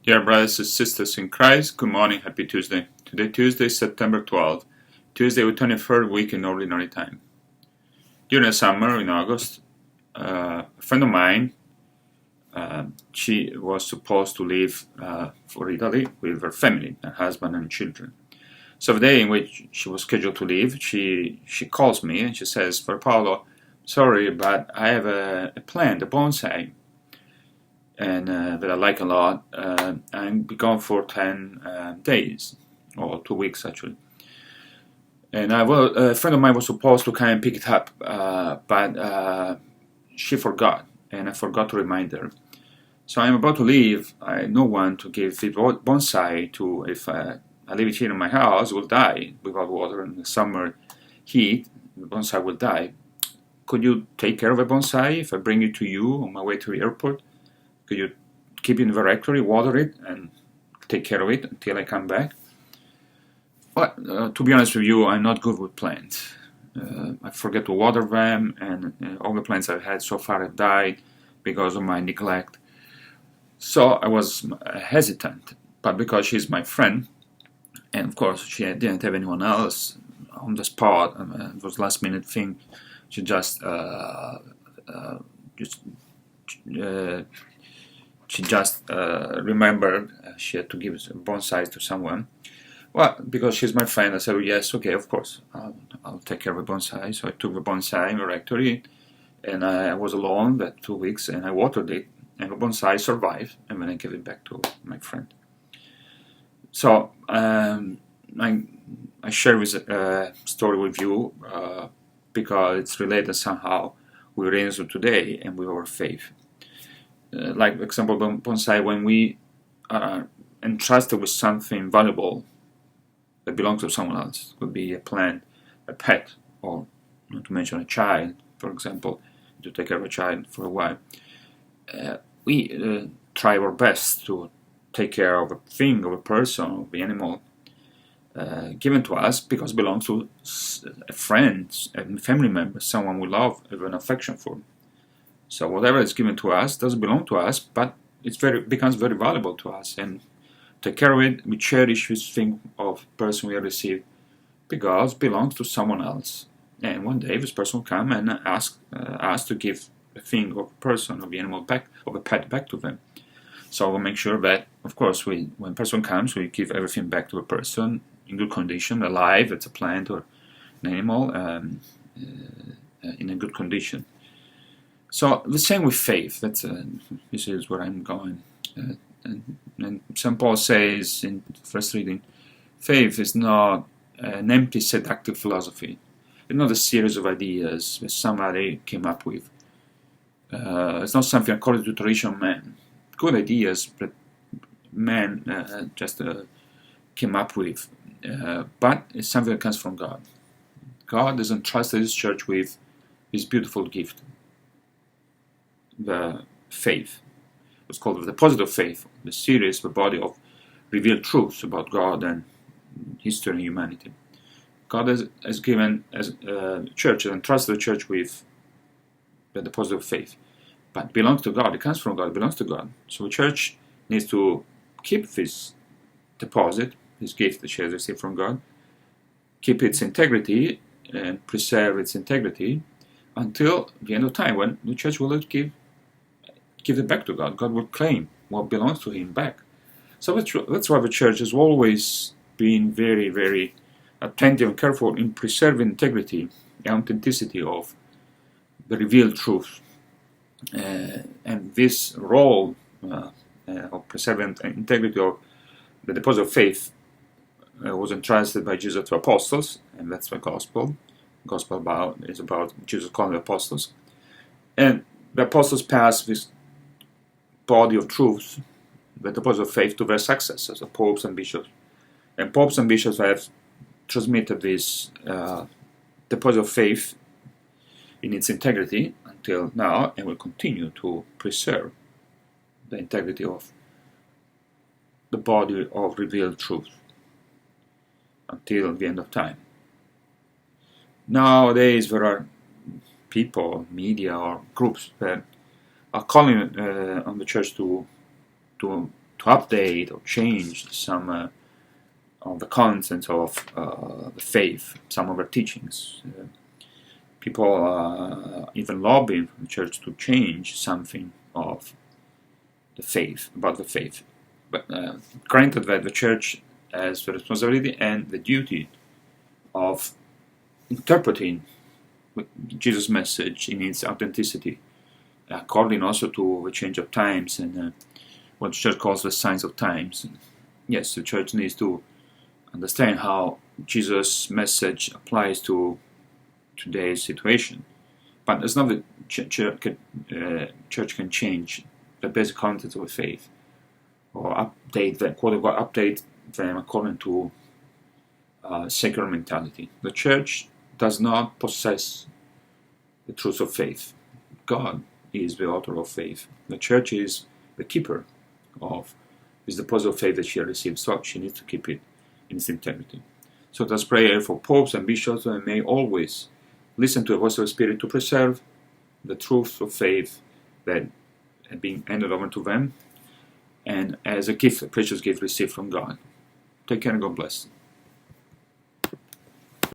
Dear brothers and sisters in Christ, good morning, happy Tuesday. Today, Tuesday, September 12th, Tuesday, the 23rd week in Ordinary Time. During the summer, in August, a friend of mine, she was supposed to leave for Italy with her family, her husband and children. So the day in which she was scheduled to leave, she calls me and she says, "For Paolo, sorry, but I have a plant, a bonsai, and that I like a lot. I'm be gone for 10 days, or 2 weeks actually. And a friend of mine was supposed to come and pick it up, but she forgot, and I forgot to remind her. So I'm about to leave. I have no one to give the bonsai to. If I leave it here in my house, it will die without water. In the summer heat, the bonsai will die. Could you take care of a bonsai if I bring it to you on my way to the airport? Could you keep it in the rectory, water it, and take care of it until I come back?" Well, to be honest with you, I'm not good with plants. I forget to water them, and all the plants I've had so far have died because of my neglect. So I was hesitant, but because she's my friend, and of course she didn't have anyone else on the spot, it was a last-minute thing. She just remembered she had to give bonsais to someone. Well, because she's my friend, I said, "Oh, yes, okay, of course, I'll take care of the bonsai." So I took the bonsai in the rectory, and I was alone that 2 weeks, and I watered it, and the bonsai survived, and then I gave it back to my friend. So I share this story with you because it's related somehow with readings of today and with our faith. Like, for example, bonsai, when we are entrusted with something valuable that belongs to someone else, it could be a plant, a pet, or not to mention a child, for example, to take care of a child for a while, we try our best to take care of a thing, of a person, of the animal given to us because it belongs to a friend, a family member, someone we love, have an affection for. So whatever is given to us doesn't belong to us, but it becomes very valuable to us. And take care of it, we cherish this thing of person we have received because it belongs to someone else. And one day this person will come and ask us to give a thing or a person or the animal back, or the pet back to them. So we'll make sure that, of course, when a person comes, we give everything back to a person in good condition, alive, it's a plant or an animal, in a good condition. So the same with faith. This is where I'm going. And St. Paul says in the first reading, faith is not an empty seductive philosophy. It's not a series of ideas that somebody came up with. It's not something according to tradition of man. Good ideas that man just came up with. But it's something that comes from God. God has entrusted His church with His beautiful gift, the faith. It's called the deposit of faith, the series, the body of revealed truths about God and history and humanity. God has given as church and entrusted the church with the deposit of faith, but it belongs to God. It comes from God. It belongs to God. So the church needs to keep this deposit, this gift that she has received from God, keep its integrity and preserve its integrity until the end of time, when the church will give it back to God. God will claim what belongs to Him back. So that's why the church has always been very, very attentive and careful in preserving integrity and authenticity of the revealed truth. And this role of preserving integrity of the deposit of faith was entrusted by Jesus to apostles, and that's the gospel. The gospel is about Jesus calling the apostles. And the apostles passed this body of truth, the deposit of faith, to their successors, the popes and bishops. And popes and bishops have transmitted this deposit of faith in its integrity until now, and will continue to preserve the integrity of the body of revealed truth until the end of time. Nowadays there are people, media or groups that are calling on the church to to update or change some of the contents of the faith, some of our teachings. People even lobbying from the church to change something of the faith, about the faith. But granted that the church has the responsibility and the duty of interpreting Jesus' message in its authenticity, according also to the change of times and what the church calls the signs of times. And yes, the church needs to understand how Jesus' message applies to today's situation. But it's not that church can change the basic contents of the faith or update them, quote unquote, update them according to secular mentality. The church does not possess the truth of faith. God is the author of faith. The church is the keeper of the deposit of faith that she has received, so she needs to keep it in its integrity. So let's pray for popes and bishops that may always listen to the voice of the Spirit to preserve the truth of faith that had been handed over to them, and as a gift, a precious gift received from God. Take care and God bless.